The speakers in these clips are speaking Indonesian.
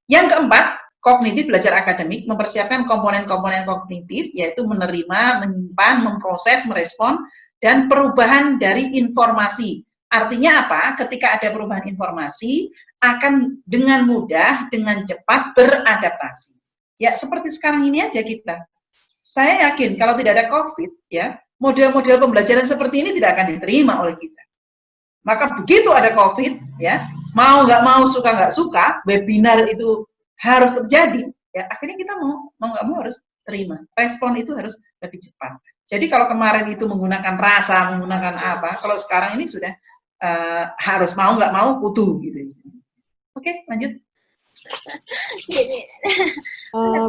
Yang keempat, kognitif belajar akademik, mempersiapkan komponen-komponen kognitif, yaitu menerima, menyimpan, memproses, merespon, dan perubahan dari informasi. Artinya apa? Ketika ada perubahan informasi, akan dengan mudah, dengan cepat beradaptasi. Ya, seperti sekarang ini aja kita. Saya yakin kalau tidak ada COVID, ya, model-model pembelajaran seperti ini tidak akan diterima oleh kita. Maka begitu ada COVID, ya, mau nggak mau, suka nggak suka, webinar itu harus terjadi, ya, akhirnya kita mau nggak mau harus terima. Respon itu harus lebih cepat. Jadi kalau kemarin itu menggunakan rasa, menggunakan apa, kalau sekarang ini sudah harus mau nggak mau kudu gitu. Oke, lanjut.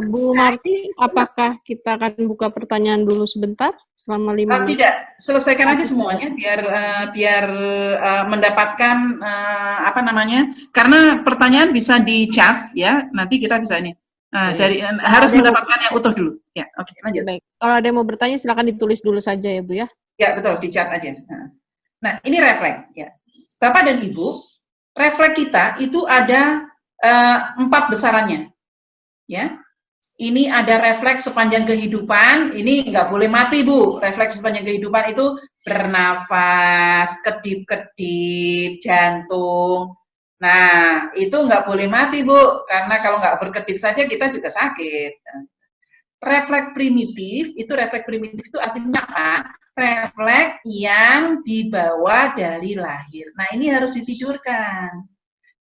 Bu Marti, apakah kita akan buka pertanyaan dulu sebentar selama 5 menit? Tidak, selesaikan aja semuanya biar mendapatkan apa namanya? Karena pertanyaan bisa di chat ya, nanti kita bisa ini. Harus mendapatkan yang utuh dulu. Ya, oke, lanjut. Baik. Kalau ada yang mau bertanya silakan ditulis dulu saja ya, Bu ya. Ya, betul, di chat aja. Nah, ini refleks ya. Bapak dan Ibu, refleks kita itu ada 4 besarannya. Ya. Ini ada refleks sepanjang kehidupan, ini nggak boleh mati, Bu. Refleks sepanjang kehidupan itu bernafas, kedip-kedip, jantung. Nah, itu nggak boleh mati, Bu. Karena kalau nggak berkedip saja kita juga sakit. Refleks primitif itu artinya apa? Refleks yang dibawa dari lahir. Nah, ini harus ditidurkan.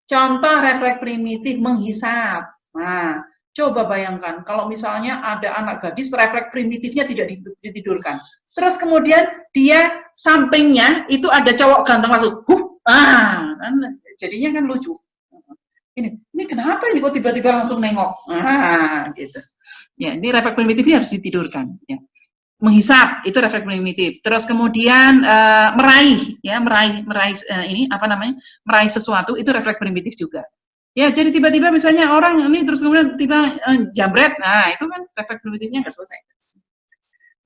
Contoh refleks primitif menghisap. Nah, coba bayangkan kalau misalnya ada anak gadis refleks primitifnya tidak ditidurkan. Terus kemudian dia sampingnya itu ada cowok ganteng langsung, jadinya kan lucu. Ini kenapa ini kok tiba-tiba langsung nengok? Gitu. Ya, ini refleks primitifnya harus ditidurkan. Ya. Menghisap itu refleks primitif. Terus kemudian meraih ini apa namanya, meraih sesuatu itu refleks primitif juga. Ya, jadi tiba-tiba misalnya orang ini terus kemudian tiba jambret, nah itu kan refleks primitifnya nggak selesai.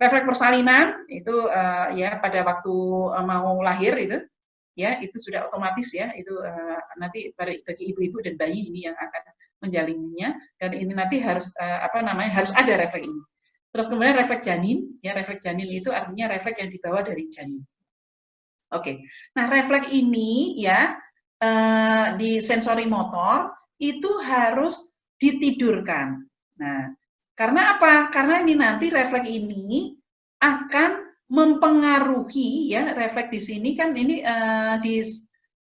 Refleks persalinan itu ya pada waktu mau lahir itu, ya itu sudah otomatis ya, itu nanti bagi ibu-ibu dan bayi ini yang akan menjalinnya, dan ini nanti harus apa namanya, harus ada refleks ini. Terus kemudian refleks janin, ya refleks janin itu artinya refleks yang dibawa dari janin. Oke, nah refleks ini ya di sensori motor itu harus ditidurkan. Nah, karena apa? Karena ini nanti refleks ini akan mempengaruhi ya, refleks di sini kan ini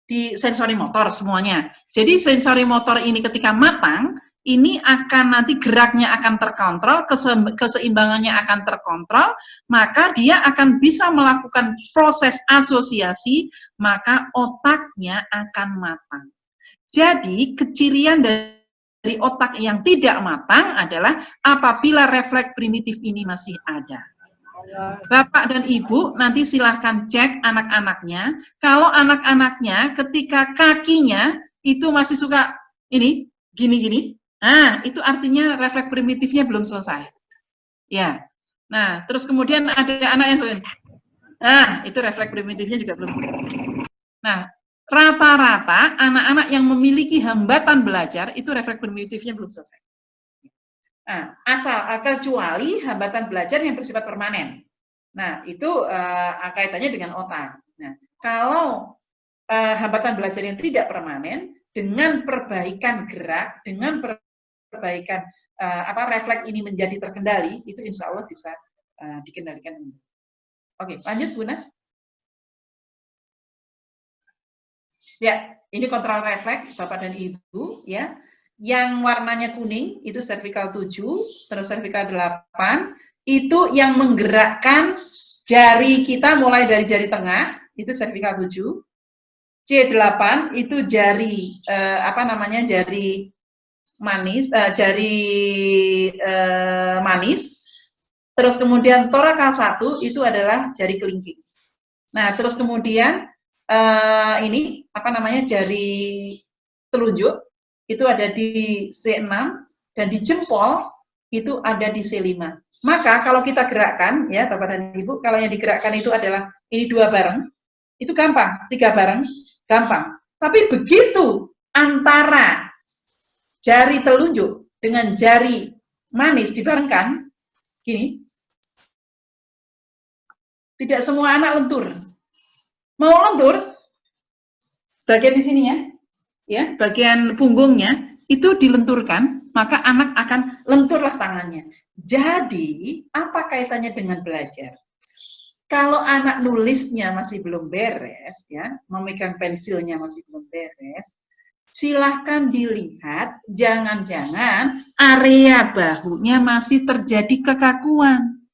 di sensori motor semuanya. Jadi sensori motor ini ketika matang, ini akan nanti geraknya akan terkontrol, keseimbangannya akan terkontrol, maka dia akan bisa melakukan proses asosiasi, maka otaknya akan matang. Jadi kecirian dari otak yang tidak matang adalah apabila refleks primitif ini masih ada. Bapak dan Ibu nanti silahkan cek anak-anaknya. Kalau anak-anaknya ketika kakinya itu masih suka ini gini-gini, nah itu artinya refleks primitifnya belum selesai. Ya. Nah, terus kemudian ada anak yang nah itu refleks primitifnya juga belum selesai. Nah, rata-rata anak-anak yang memiliki hambatan belajar itu refleks primitifnya belum selesai. Nah, kecuali hambatan belajar yang bersifat permanen. Nah, itu kaitannya dengan otak. Nah, kalau hambatan belajar yang tidak permanen, dengan perbaikan gerak, dengan perbaikan refleks ini menjadi terkendali, itu insya Allah bisa dikendalikan. Oke, lanjut Bu Nas. Ya, ini kontrol refleks Bapak dan Ibu, ya. Yang warnanya kuning itu cervical 7, terus cervical 8, itu yang menggerakkan jari kita mulai dari jari tengah, itu cervical 7. C8 itu jari jari manis, manis. Terus kemudian torakal 1 itu adalah jari kelingking. Nah, terus kemudian ini jari telunjuk itu ada di C6 dan di jempol itu ada di C5. Maka kalau kita gerakkan ya Bapak dan Ibu, kalau yang digerakkan itu adalah ini 2 bareng, itu gampang, 3 bareng gampang. Tapi begitu antara jari telunjuk dengan jari manis dibarengkan, gini, tidak semua anak lentur. Mau lentur, bagian di sini ya, bagian punggungnya itu dilenturkan, maka anak akan lenturlah tangannya. Jadi, apa kaitannya dengan belajar? Kalau anak nulisnya masih belum beres, ya, memegang pensilnya masih belum beres, silahkan dilihat, jangan-jangan area bahunya masih terjadi kekakuan.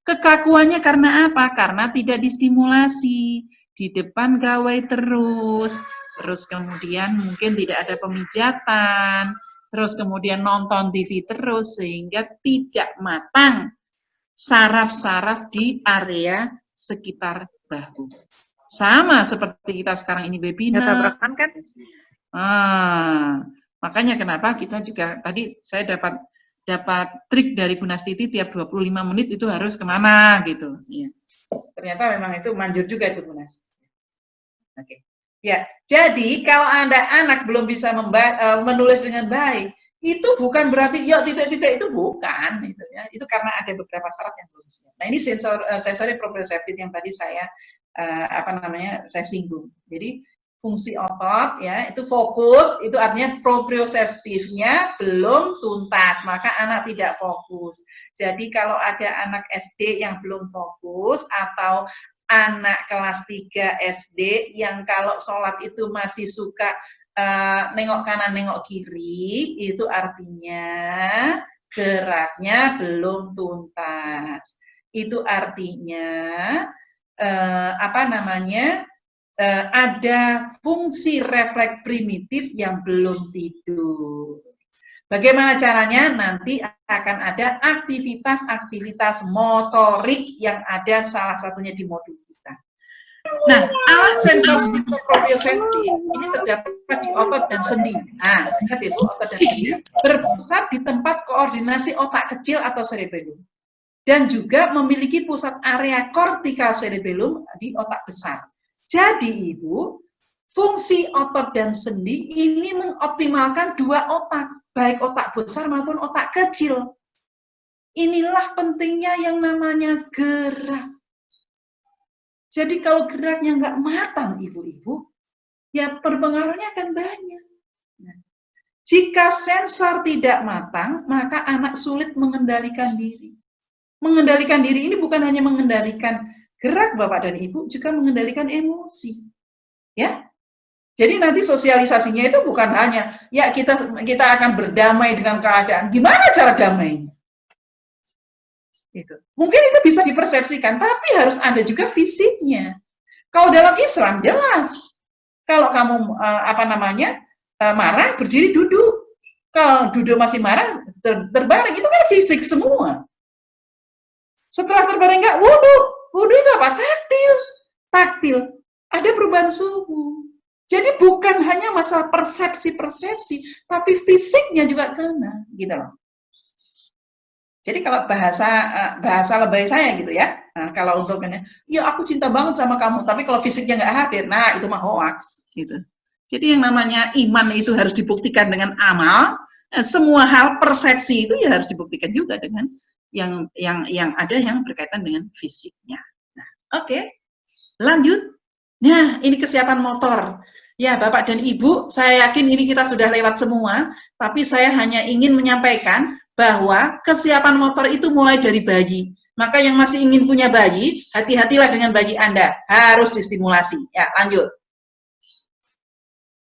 Kekakuannya karena apa? Karena tidak distimulasi, di depan gawai terus kemudian mungkin tidak ada pemijatan, terus kemudian nonton TV terus, sehingga tidak matang saraf-saraf di area sekitar bahu. Sama seperti kita sekarang ini webinar. Kan? Makanya kenapa kita juga tadi saya dapat trik dari Bu Nastiti, tiap 25 menit itu harus kemana gitu. Ya. Ternyata memang itu manjur juga itu Bu Nastiti. Oke. Ya, jadi kalau anak belum bisa menulis dengan baik, itu bukan berarti yuk titik-titik, itu bukan gitu ya. Itu karena ada beberapa syarat yang belum siap. Nah, ini sensory proprioceptive yang tadi saya saya singgung. Jadi fungsi otot ya, itu fokus, itu artinya proprioceptifnya belum tuntas, maka anak tidak fokus. Jadi kalau ada anak SD yang belum fokus atau anak kelas 3 SD yang kalau sholat itu masih suka nengok kanan, nengok kiri, itu artinya geraknya belum tuntas. Itu artinya ada fungsi refleks primitif yang belum tidur. Bagaimana caranya? Nanti akan ada aktivitas-aktivitas motorik yang ada salah satunya di modul kita. Nah, alat sensor proprioceptif ini terdapat di otot dan sendi. Nah, ingat itu otot dan sendi berpusat di tempat koordinasi otak kecil atau cerebellum. Dan juga memiliki pusat area kortikal cerebellum di otak besar. Jadi, Ibu, fungsi otot dan sendi ini mengoptimalkan dua otak, baik otak besar maupun otak kecil. Inilah pentingnya yang namanya gerak. Jadi kalau geraknya nggak matang, Ibu-ibu, ya berpengaruhnya akan banyak. Nah, jika sensor tidak matang, maka anak sulit mengendalikan diri. Mengendalikan diri ini bukan hanya mengendalikan gerak Bapak dan Ibu, juga mengendalikan emosi. Ya. Jadi nanti sosialisasinya itu bukan hanya ya kita akan berdamai dengan keadaan. Gimana cara damainya? Gitu. Mungkin itu bisa dipersepsikan, tapi harus ada juga fisiknya. Kalau dalam Islam jelas, kalau kamu marah berdiri duduk. Kalau duduk masih marah terbaring, itu kan fisik semua. Setelah terbaring enggak wudhu itu apa? Taktil. Ada perubahan suhu. Jadi bukan hanya masalah persepsi, tapi fisiknya juga kena, gitu loh. Jadi kalau bahasa lebay saya gitu ya, nah, kalau untuk ya aku cinta banget sama kamu, tapi kalau fisiknya nggak hadir, nah itu mah hoax, gitu. Jadi yang namanya iman itu harus dibuktikan dengan amal. Semua hal persepsi itu ya harus dibuktikan juga dengan yang ada yang berkaitan dengan fisiknya. Nah, oke. Lanjut. Nah, ini kesiapan motor. Ya, Bapak dan Ibu, saya yakin ini kita sudah lewat semua, tapi saya hanya ingin menyampaikan bahwa kesiapan motor itu mulai dari bayi. Maka yang masih ingin punya bayi, hati-hatilah dengan bayi Anda, harus distimulasi. Ya, lanjut.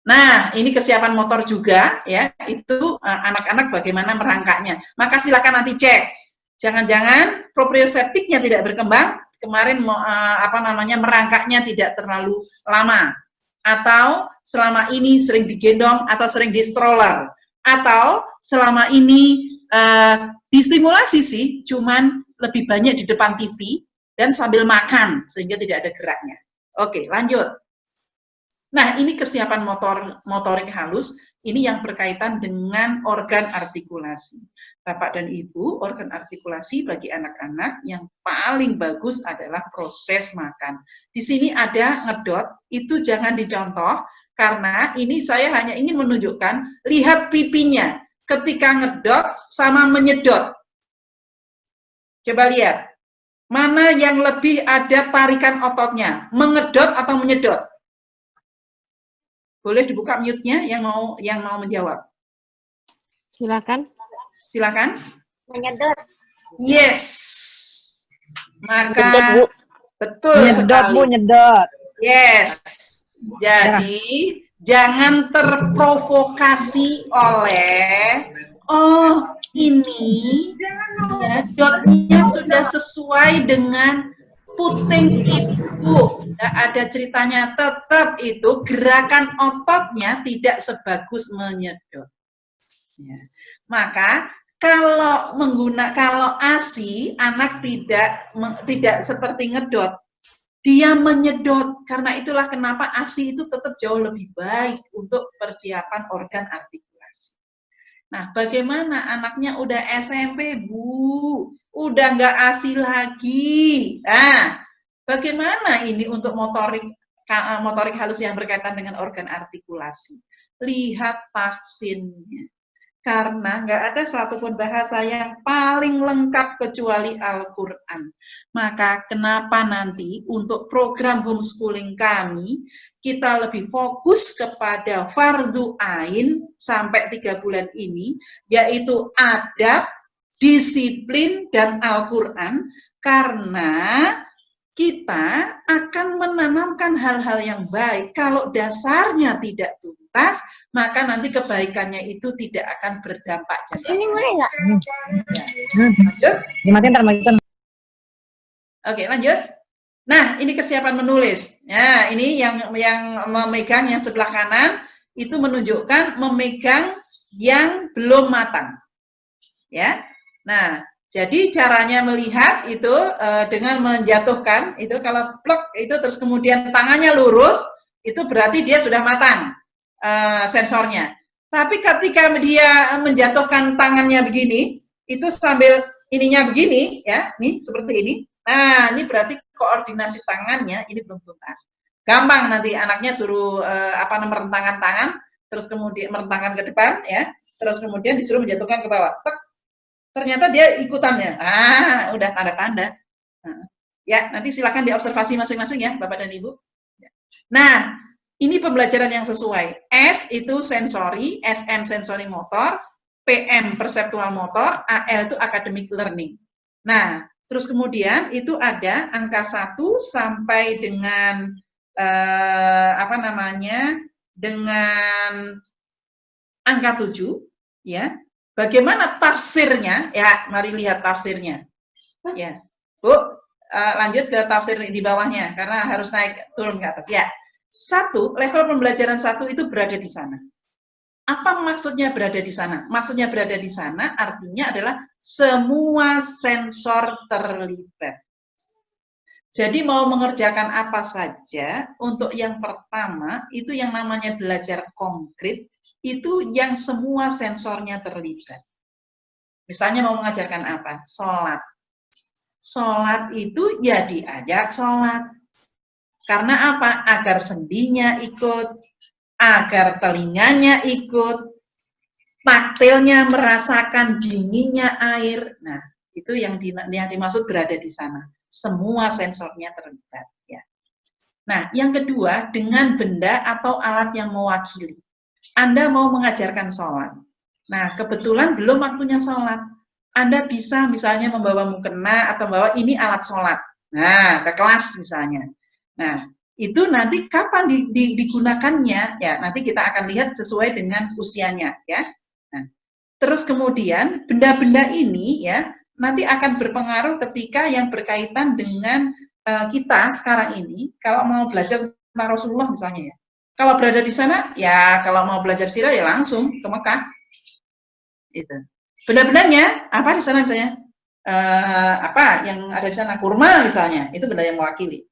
Nah, ini kesiapan motor juga, ya, itu anak-anak bagaimana merangkaknya. Maka silakan nanti cek. Jangan-jangan proprioceptiknya tidak berkembang, kemarin merangkaknya tidak terlalu lama, atau selama ini sering digendong atau sering di stroller, atau selama ini distimulasi sih, cuman lebih banyak di depan TV dan sambil makan sehingga tidak ada geraknya. Oke, lanjut. Nah, ini kesiapan motorik halus, ini yang berkaitan dengan organ artikulasi. Bapak dan Ibu, organ artikulasi bagi anak-anak yang paling bagus adalah proses makan. Di sini ada ngedot, itu jangan dicontoh, karena ini saya hanya ingin menunjukkan, lihat pipinya. ketika ngedot sama menyedot. Coba lihat, mana yang lebih ada tarikan ototnya, mengedot atau menyedot? Boleh dibuka mute-nya yang mau menjawab. Silakan. Silakan. Menyedot. Yes. Maka Menyedot, Bu. betul Nyedot, sekali. Bu, nyedot. Yes. Jadi jangan terprovokasi oleh ini ya, dotnya sudah sesuai dengan puting ibu. Tidak ada ceritanya, tetap itu gerakan ototnya tidak sebagus menyedot. Ya. Maka kalau ASI, anak tidak seperti ngedot, dia menyedot. Karena itulah kenapa ASI itu tetap jauh lebih baik untuk persiapan organ artikulasi. Nah, bagaimana anaknya udah SMP, Bu? Udah nggak ASI lagi. Nah, bagaimana ini untuk motorik halus yang berkaitan dengan organ artikulasi? Lihat vaksinnya. Karena nggak ada satupun bahasa yang paling lengkap kecuali Al-Quran. Maka kenapa nanti untuk program homeschooling kami, kita lebih fokus kepada fardu ain sampai 3 bulan ini, yaitu adab, disiplin, dan Al-Quran, karena kita akan menanamkan hal-hal yang baik. Kalau dasarnya tidak tuntas, maka nanti kebaikannya itu tidak akan berdampak jangka. Ini boleh nggak? Lanjut. Dimatiin ntar matiin. Oke, lanjut. Nah, ini kesiapan menulis. Ya, ini yang memegang yang sebelah kanan itu menunjukkan memegang yang belum matang. Ya. Nah, jadi caranya melihat itu dengan menjatuhkan itu, kalau plek itu terus kemudian tangannya lurus, itu berarti dia sudah matang sensornya. Tapi ketika dia menjatuhkan tangannya begini, itu sambil ininya begini, ya, nih seperti ini. Nah, ini berarti koordinasi tangannya ini belum tuntas. Gampang nanti anaknya suruh merentangkan tangan, terus kemudian merentangkan ke depan, ya, terus kemudian disuruh menjatuhkan ke bawah. Ternyata dia ikutannya. Udah tanda-tanda. Ya, nanti silakan diobservasi masing-masing ya, Bapak dan Ibu. Nah, ini pembelajaran yang sesuai. S itu sensori, SN sensori motor, PM perseptual motor, AL itu academic learning. Nah, terus kemudian itu ada angka 1 sampai dengan dengan angka 7, ya. Bagaimana tafsirnya? Ya, mari lihat tafsirnya. Ya, Bu, lanjut ke tafsir di bawahnya karena harus naik turun ke atas. Ya, 1, level pembelajaran 1 itu berada di sana. Apa maksudnya berada di sana? Maksudnya berada di sana artinya adalah semua sensor terlibat. Jadi mau mengerjakan apa saja, untuk yang pertama itu yang namanya belajar konkret, itu yang semua sensornya terlibat. Misalnya mau mengajarkan apa? Sholat. Sholat itu ya diajak sholat. Karena apa? Agar sendinya ikut, agar telinganya ikut, taktilnya merasakan dinginnya air. Nah, itu yang dimaksud berada di sana. Semua sensornya terlibat. Ya. Nah, yang kedua, dengan benda atau alat yang mewakili. Anda mau mengajarkan sholat. Nah, kebetulan belum waktunya sholat. Anda bisa misalnya membawa mukena atau membawa ini alat sholat. Nah, ke kelas misalnya. Nah, itu nanti kapan digunakannya, ya nanti kita akan lihat sesuai dengan usianya, ya. Nah, terus kemudian benda-benda ini, ya, nanti akan berpengaruh ketika yang berkaitan dengan kita sekarang ini, kalau mau belajar tentang Rasulullah misalnya, ya. Kalau berada di sana, ya kalau mau belajar sirah ya langsung ke Mekah. Itu. Benda-bendanya apa di sana misalnya? Apa yang ada di sana? Kurma misalnya, itu benda yang mewakili.